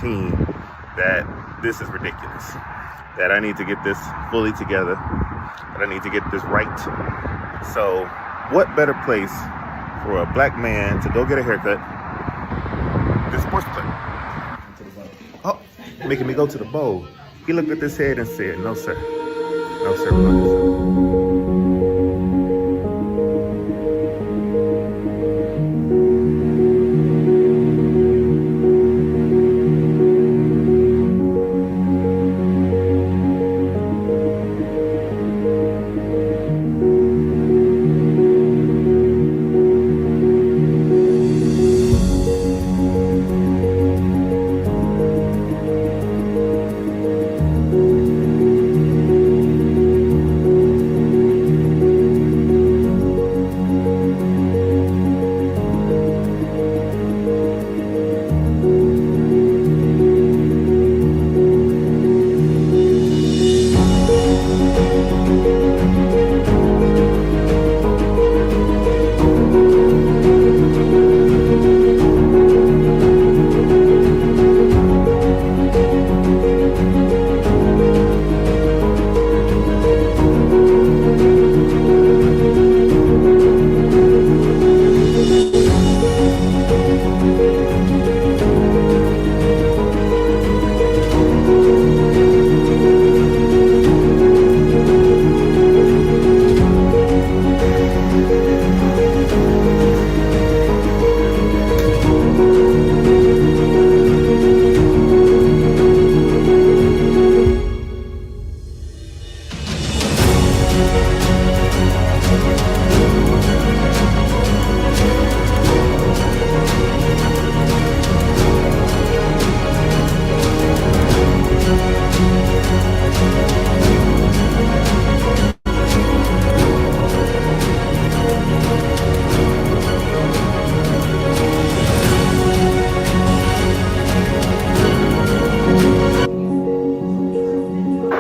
Team that this is ridiculous, that I need to get this fully together, that I need to get this right. So what better place for a black man to go get a haircut than Sports Clip? Oh, making me go to the bowl. He looked at this head and said, no sir, no sir, no.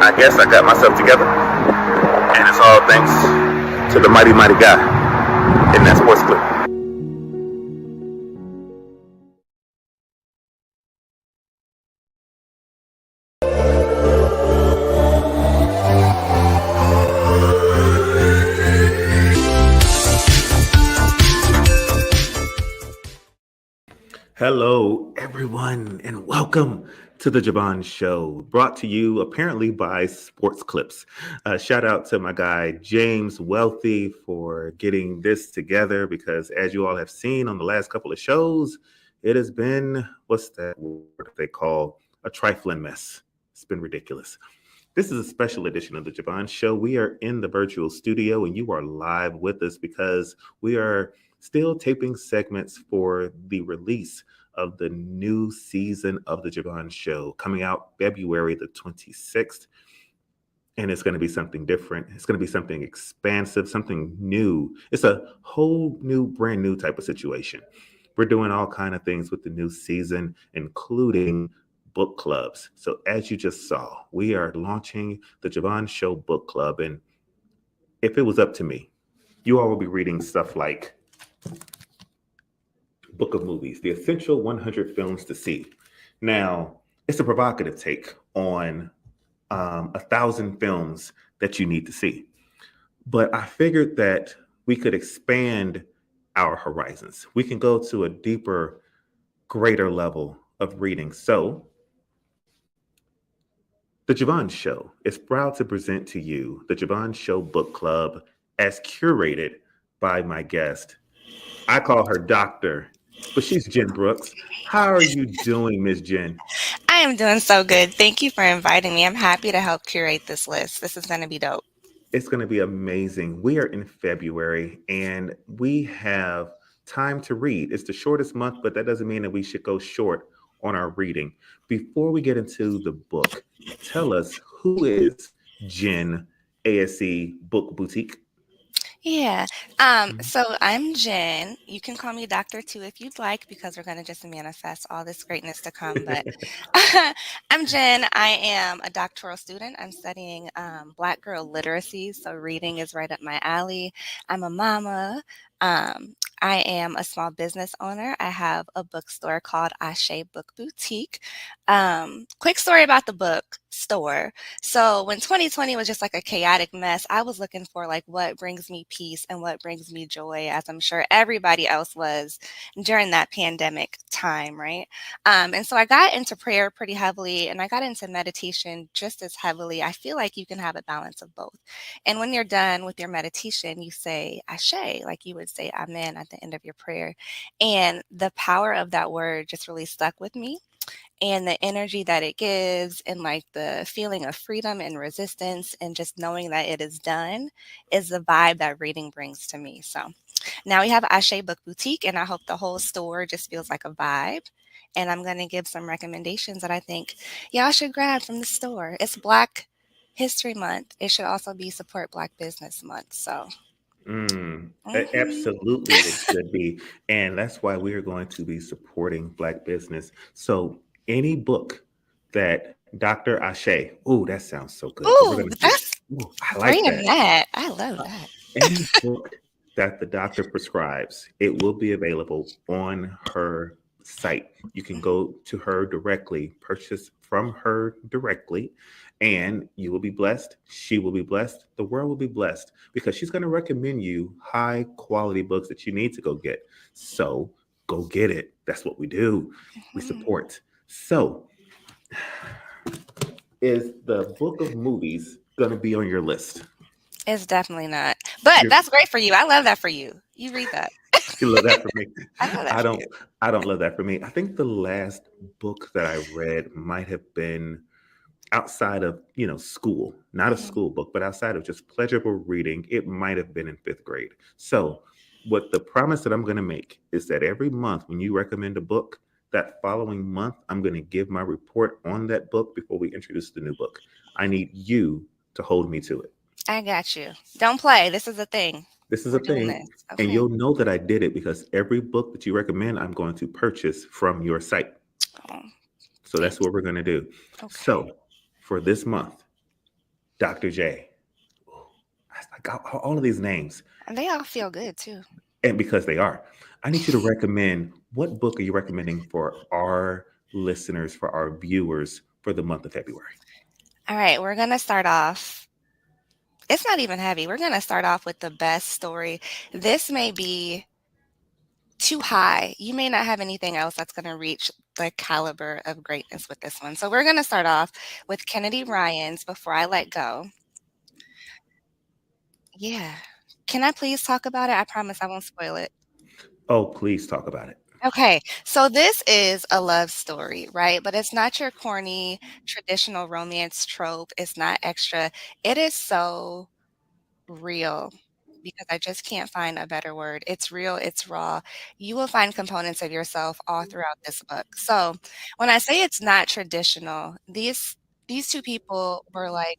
I guess I got myself together, and it's all thanks to the mighty, mighty guy in that Sports Clip. Hello, everyone, and welcome to the Javon Show, brought to you apparently by Sports Clips. Shout out to my guy, James Wealthy, for getting this together because as you all have seen on the last couple of shows, it has been, what's that word they call, a trifling mess. It's been ridiculous. This is a special edition of the Javon Show. We are in the virtual studio and you are live with us because we are still taping segments for the release of the new season of the Javon Show coming out February the 26th. And it's going to be something different. It's going to be something expansive, something new. It's a whole new, brand new type of situation. We're doing all kinds of things with the new season, including book clubs. So as you just saw, we are launching the Javon Show Book Club. And if it was up to me, you all will be reading stuff like Book of Movies, the essential 100 films to see. Now, it's a provocative take on 1,000 films that you need to see. But I figured that we could expand our horizons. We can go to a deeper, greater level of reading. So, the Javon Show is proud to present to you the Javon Show Book Club as curated by my guest. I call her Doctor, but she's Jen Brooks. How are you doing, Miss Jen? I am doing so good. Thank you for inviting me. I'm happy to help curate this list. This is going to be dope. It's going to be amazing. We are in February, and we have time to read. It's the shortest month, but that doesn't mean that we should go short on our reading. Before we get into the book, tell us, who is Jen, ASE Book Boutique? Yeah. Mhm. So I'm Jen. You can call me Doctor too if you'd like, because we're gonna just manifest all this greatness to come. But I'm Jen. I am a doctoral student. I'm studying Black girl literacy, so reading is right up my alley. I'm a mama. I am a small business owner. I have a bookstore called Ase Book Boutique. Quick story about the bookstore. So when 2020 was just like a chaotic mess, I was looking for like what brings me peace and what brings me joy, as I'm sure everybody else was during that pandemic time, right? And so I got into prayer pretty heavily and I got into meditation just as heavily. I feel like you can have a balance of both. And when you're done with your meditation, you say Ashe, like you would say Amen at the end of your prayer. And the power of that word just really stuck with me, and the energy that it gives and like the feeling of freedom and resistance and just knowing that it is done is the vibe that reading brings to me. So now we have Ashe Book Boutique, and I hope the whole store just feels like a vibe. And I'm going to give some recommendations that I think y'all should grab from the store. It's Black History Month. It should also be Support Black Business Month. So, mhm. Absolutely, it should be. And that's why we are going to be supporting Black business. So, any book that Dr. Ashe, oh, that sounds so good because we're Ooh, going to see, that's ooh, I like bringing that. that. I love Uh, that. any book that the doctor prescribes, it will be available on her site. You can go to her directly, purchase from her directly, and you will be blessed. She will be blessed. The world will be blessed because she's going to recommend you high quality books that you need to go get. So go get it. That's what we do. We Mhm. support. So, is the book of movies going to be on your list? It's definitely not. But You're that's great for you. I love that for you. You read that. You love that for me. I love that I for don't you. I don't love that for me. I think the last book that I read might have been outside of, school. Not a Mhm. school book, but outside of just pleasurable reading, it might have been in 5th grade. So, what the promise that I'm going to make is that every month when you recommend a book, that following month I'm going to give my report on that book before we introduce the new book. I need you to hold me to it. I got you. Don't play. This is a thing. This is a We're doing thing, this. and Okay. you'll know that I did it because every book that you recommend, I'm going to purchase from your site. Oh, So thank that's what you. we're going to do. Okay. So for this month, Dr. J, I got all of these names, And they all feel good too. and because they are, I need you to recommend, what book are you recommending for our listeners, for our viewers for the month of February? All right. We're going to start off. It's not even heavy. We're going to start off with the best story. This may be too high. You may not have anything else that's going to reach the caliber of greatness with this one. So we're going to start off with Kennedy Ryan's Before I Let Go. Yeah. Can I please talk about it? I promise I won't spoil it. Oh, please talk about it. Okay, so this is a love story, right? But it's not your corny traditional romance trope. It's not extra. It is so real because I just can't find a better word. It's real, it's raw. You will find components of yourself all throughout this book. So when I say it's not traditional, these two people were like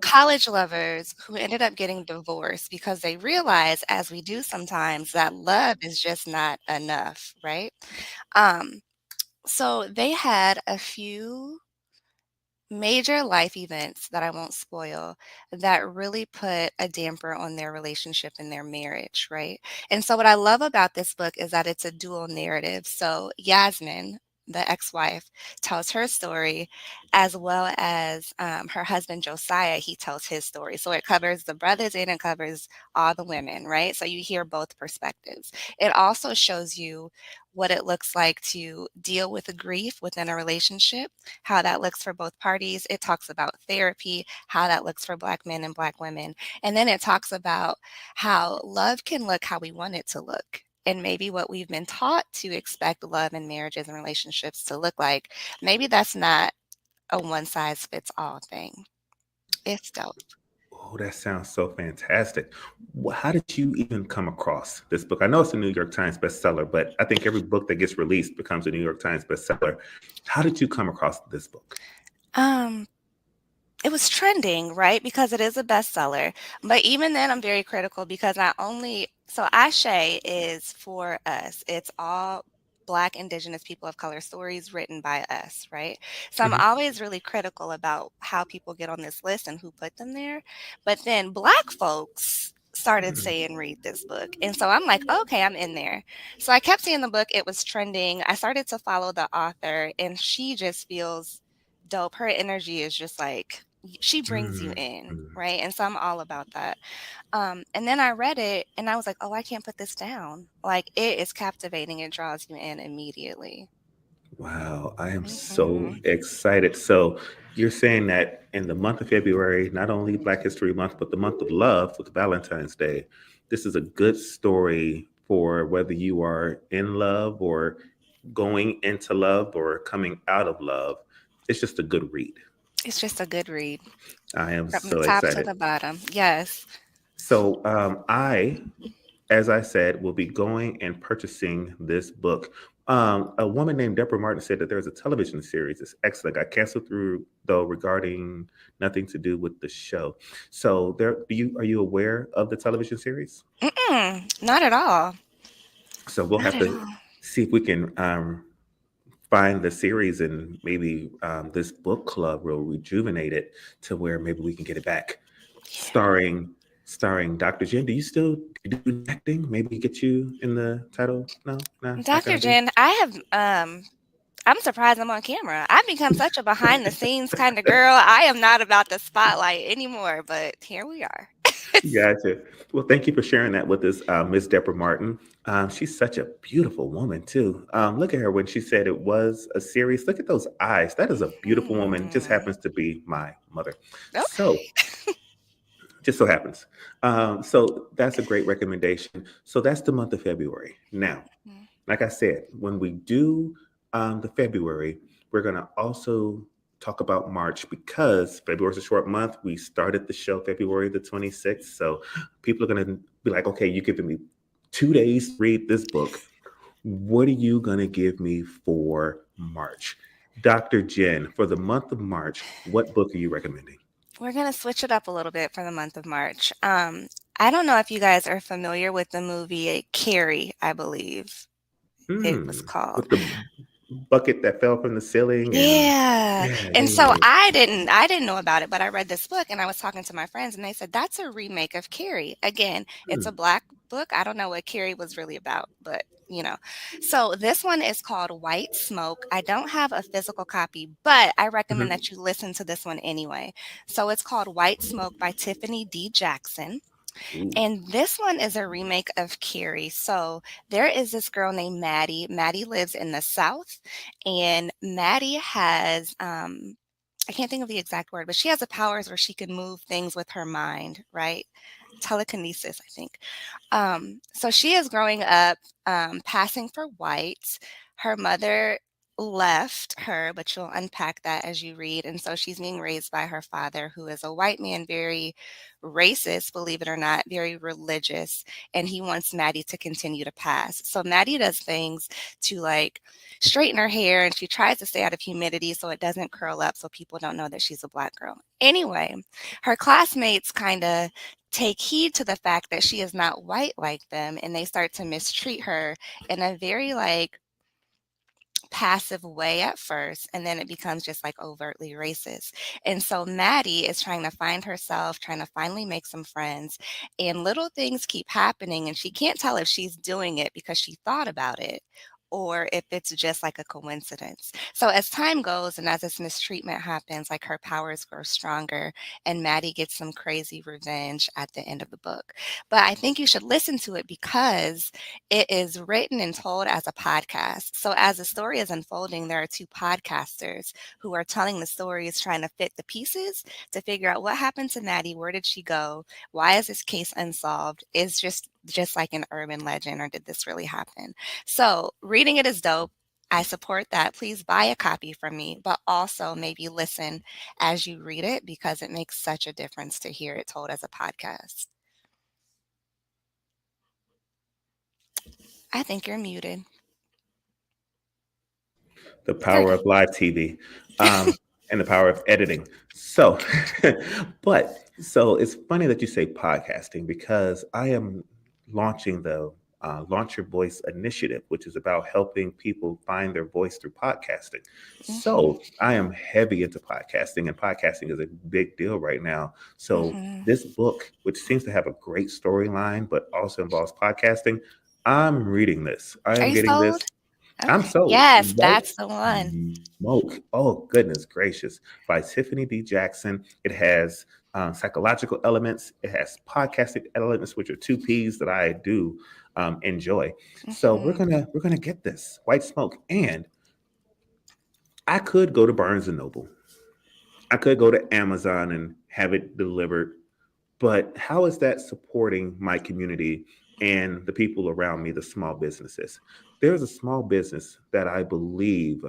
college lovers who ended up getting divorced because they realized, as we do sometimes, that love is just not enough, right? Um, so they had a few major life events that I won't spoil that really put a damper on their relationship and their marriage, right? And so, what I love about this book is that it's a dual narrative. So, Yasmin, the ex wife, tells her story, as well as her husband, Josiah, he tells his story. So, it covers the brothers and it covers all the women, right? So, you hear both perspectives. It also shows you what it looks like to deal with the grief within a relationship, how that looks for both parties. It talks about therapy, how that looks for Black men and Black women. And then it talks about how love can look how we want it to look. And maybe what we've been taught to expect love and marriages and relationships to look like, maybe that's not a one size fits all thing. It's dope. Oh, that sounds so fantastic. How did you even come across this book? I know it's a New York Times bestseller, but I think every book that gets released becomes a New York Times bestseller. How did you come across this book? Um, it was trending, right? Because it is a bestseller. But even then, I'm very critical because not only so Ashe is for us. It's all Black, Indigenous, people of color stories written by us, right? So I'm Mhm. always really critical about how people get on this list and who put them there. But then Black folks started Mm, saying read this book. And so I'm like, okay, I'm in there. So I kept seeing the book, it was trending. I started to follow the author and she just feels dope. Her energy is just like she brings you mm, in, mm. right? And so I'm all about that. And then I read it and I was like, oh, I can't put this down. Like it is captivating. It draws you in immediately. Wow, I am so Hmm. excited. So, you're saying that in the month of February, not only Black History Month, but the month of love with Valentine's Day, this is a good story for whether you are in love or going into love or coming out of love. It's just a good read. It's just a good read I am from the so top to excited. the bottom. Yes. So, I as I said, will be going and purchasing this book. A woman named Deborah Martin said that there's a television series. It's excellent. Got canceled through though regarding nothing to do with the show. So there, are you aware of the television series? Mm-mm, not at all. So we'll Not have at to all. see if we can find the series and maybe this book club will rejuvenate it to where maybe we can get it back. Starring Dr. Jen. Do you still do acting? Maybe get you in the title? No, no, Yeah. not gonna Dr. be. Jen, I'm surprised I'm on camera. I've become such a behind the scenes kind of girl. I am not about the spotlight anymore, but here we are. Gotcha. Well, thank you for sharing that with us, Miss Deborah Martin. She's such a beautiful woman too. Look at her when she said it was a series. Look at those eyes. That is a beautiful woman. Just Mm, happens to be my mother. So, okay. just so happens. So that's a great recommendation. So that's the month of February. Now, Mm, like I said, when we do the February, we're going to also talk about March because February is a short month. We started the show February the 26th. So people are going to be like, okay, you're giving me 2 days to read this book. What are you going to give me for March? Dr. Jen, for the month of March, what book are you recommending? We're gonna switch it up a little bit for the month of March. I don't know if you guys are familiar with the movie Carrie, I believe it was called. With the bucket that fell from the ceiling and Yeah, yeah, and yeah, so yeah, I didn't know about it, but I read this book and I was talking to my friends and they said, "That's a remake of Carrie." Again, it's yeah. a Black book. I don't know what Carrie was really about, but, you know. So this one is called White Smoke. I don't have a physical copy, but I recommend Mhm. that you listen to this one anyway. So it's called White Smoke by Tiffany D. Jackson. Ooh. And this one is a remake of Carrie. So there is this girl named Maddie. Maddie lives in the South, and Maddie has I can't think of the exact word, but she has the powers where she can move things with her mind, right? Telekinesis, I think. So she is growing up, passing for white. Her mother left her, but you'll unpack that as you read. And so she's being raised by her father, who is a white man, very racist, believe it or not, very religious. And he wants Maddie to continue to pass. So Maddie does things to like straighten her hair and she tries to stay out of humidity so it doesn't curl up so people don't know that she's a Black girl. Anyway, her classmates kind of take heed to the fact that she is not white like them and they start to mistreat her in a very like passive way at first and then it becomes just like overtly racist. And so Maddie is trying to find herself, trying to finally make some friends, and little things keep happening and she can't tell if she's doing it because she thought about it or if it's just like a coincidence. So as time goes and as this mistreatment happens, like her powers grow stronger and Maddie gets some crazy revenge at the end of the book. But I think you should listen to it because it is written and told as a podcast. So as the story is unfolding, there are two podcasters who are telling the stories, trying to fit the pieces to figure out what happened to Maddie, where did she go, why is this case unsolved? Is just like an urban legend, or did this really happen? So reading it is dope. I support that. Please buy a copy from me, but also maybe listen as you read it because it makes such a difference to hear it told as a podcast. I think you're muted. The There power we of live TV, and the power of editing. So, so it's funny that you say podcasting because I am launching the Launch Your Voice initiative, which is about helping people find their voice through podcasting. go. Hmm. So I am heavy into podcasting, and podcasting is a big deal right now. So Hmm. this book, which seems to have a great storyline, but also involves podcasting, I'm reading this. I Are am you getting sold? this. I'm Okay. sold. Yes, White that's the one. Smoke. Oh, goodness gracious. By Tiffany D. Jackson. It has psychological elements. It has podcasting elements, which are two P's that I do enjoy. So Hmm. we're gonna get this White Smoke, and I could go to Barnes and Noble. I could go to Amazon and have it delivered, but how is that supporting my community and the people around me, the small businesses? There's a small business that I believe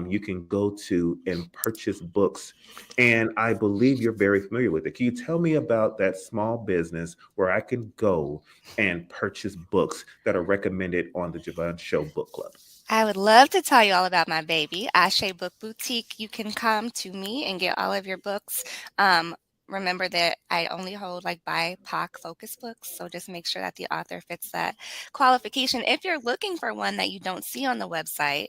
you can go to and purchase books. And I believe you're very familiar with it. Can you tell me about that small business where I can go and purchase books that are recommended on the Javon Show Book Club? I would love to tell you all about my baby, Ase Book Boutique. You can come to me and get all of your books. Um, Remember that I only hold like BIPOC focus books, so just make sure that the author fits that qualification. If you're looking for one that you don't see on the website,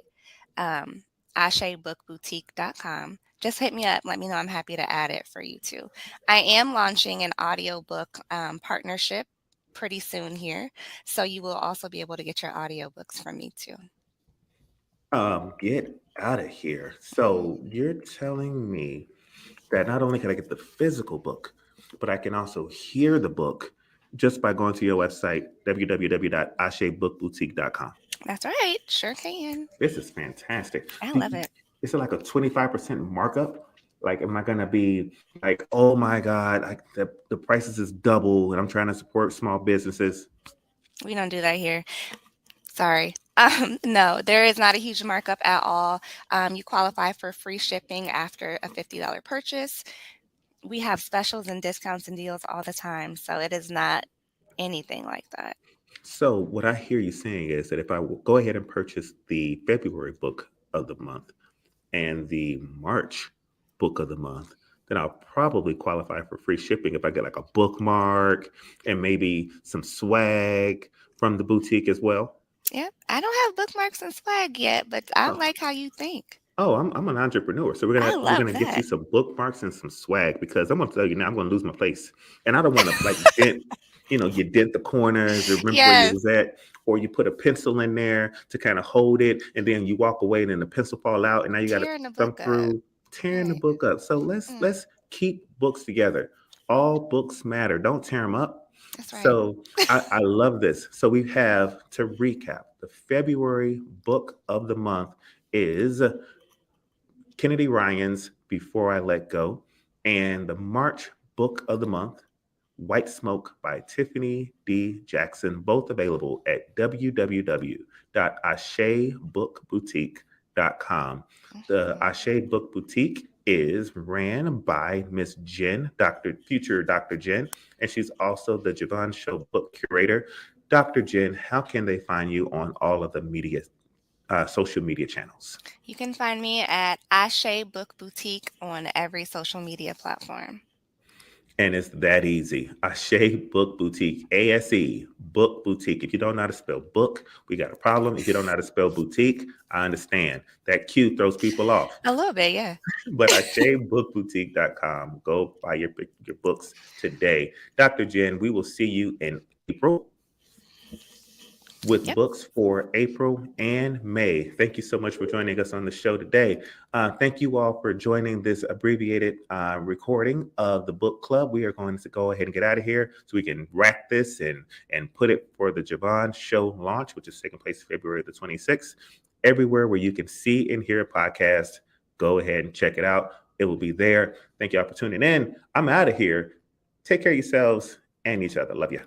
um, ashaybookboutique.com. Just hit me up. Let me know. I'm happy to add it for you too. I am launching an audiobook partnership pretty soon here. So you will also be able to get your audiobooks from me too. Get out of here. Mhm. So you're telling me that not only can I get the physical book, but I can also hear the book just by going to your website, www.ashebookboutique.com. That's right. Sure can. This is fantastic. I love it. Is it like a 25% markup? Like, am I going to be like, oh my God, like the prices is double and I'm trying to support small businesses? We don't do that here. Sorry. No, there is not a huge markup at all. You qualify for free shipping after a $50 purchase. We have specials and discounts and deals all the time, so it is not anything like that. So, what I hear you saying is that if I will go ahead and purchase the February book of the month, and the March book of the month, then I'll probably qualify for free shipping if I get like a bookmark and maybe some swag from the boutique as well. Yep. I don't have bookmarks and swag yet, but I Oh, like how you think. I'm an entrepreneur, so I we're love gonna get you that. some bookmarks and some swag because I'm gonna tell you now I'm gonna lose my place, and I don't want to like dent, you dent the corners or remember where you Yes. was at, or you put a pencil in there to kind of hold it, and then you walk away, and then the pencil fall out, and now you got to Tearing the thumb book up. through, tearing the Right. book up. So Mm, let's keep books together. All books matter. Don't tear them up. that's right. So I love this. So we have to recap the February book of the month is Kennedy Ryan's Before I Let Go, and the March book of the month, White Smoke by Tiffany D. Jackson, both available at www.ashebookboutique.com. The Mhm. Ashe Book Boutique is ran by Miss Jen, future Dr. Jen, and she's also the Javon Show book curator. Dr. Jen, how can they find you on all of the social media channels? You can find me at Ashe Book Boutique on every social media platform. And it's that easy. Ashe Book Boutique, ASE Book Boutique. If you don't know how to spell book, we got a problem. If you don't know how to spell boutique, I understand. That Q throws people off. A little bit, yeah. But AsheBookBoutique.com. Go buy your books today. Dr. Jen, we will see you in April with Yep. books for April and May. Thank you so much for joining us on the show today. Thank you all for joining this abbreviated recording of the book club. We are going to go ahead and get out of here so we can wrap this and put it for the Javon Show launch, which is taking place February the 26th. Everywhere where you can see and hear a podcast, go ahead and check it out. It will be there. Thank you all for tuning in. I'm out of here. Take care of yourselves and each other. Love you.